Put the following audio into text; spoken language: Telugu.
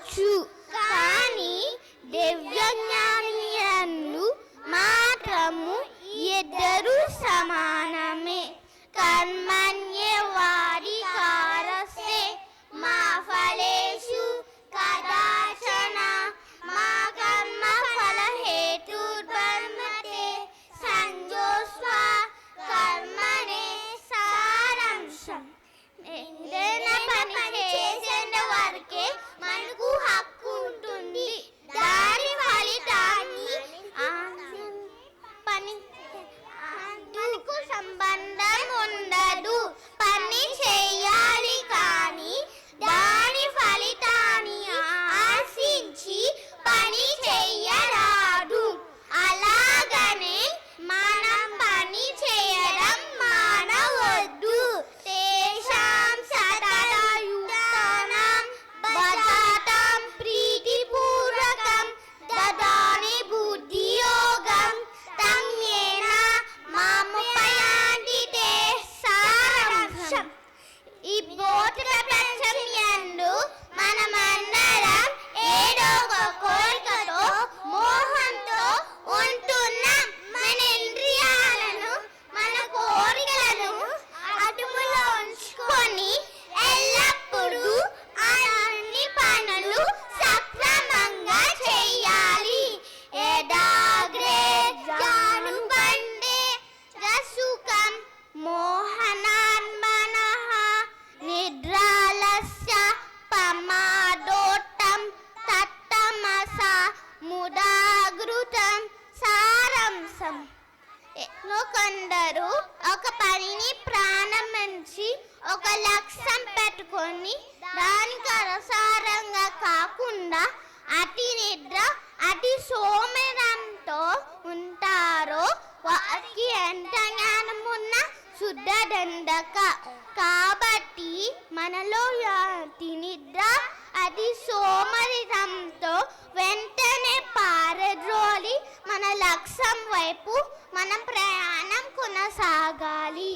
కావచ్చు, కానీ దివ్యజ్ఞానులు మాత్రము ఇద్దరు సమానమే. కర్మణ్యేవాధికారస్తే మా ఫలేషు కదాచన మా కర్మ ఫల హేతుర్వర్మతే సంజోస్వా కర్మణే సారాంశం. ఏదైనా పని చేసేంత వరకే మనకు హక్కు ఉంటుంది. దాని ఫలితాన్ని పనికి సంబంధం ఉండదు. పని చేయాలి కానీ దాని ఫలితాన్ని ఆశించి పని చెయ్యరాదు. అలాగనే మనం పని చేయడం మానవద్దు. తేషాం సతతయుక్తానాం బధాతాం ప్రీతిపూర్వకం దదాని బుద్ధియోగం తం యేన మాముపయాంతి తే సారాంశం. ఈ భౌతిక ప్రపంచం యందు మనమందరం ఏదో ఒక కోరికతో మోహంతో ఉంటున్నాం. మన ఇంద్రియాలను మన కోరికలను అదుపులో ఉంచుకొని ఎల్లప్పుడూ అన్ని పనులు సక్రమంగా చేయాలి. యదాగ్రే జానుబండే రసుకం మోహనాన్మనః నిద్రాలస్య పమాదోట్టం తత్తమసా ముదాగృతం సారాంశం. కొందరు ఒక పనిని ప్రారంభించి ఒక లక్ష్యం పెట్టుకొని దానికి అనుసారంగా కాకుండా అతి నిద్ర అతి సోమరంతో ఉంటారో వారికి ఎంత జ్ఞానం ఉన్నా శుద్ధ దండక. కాబట్టి మనలో అతి నిద్ర అతి సోమరితంతో వెంటనే పారద్రోలి మన లక్ష్యం వైపు మనం ప్రయాణం కొనసాగాలి.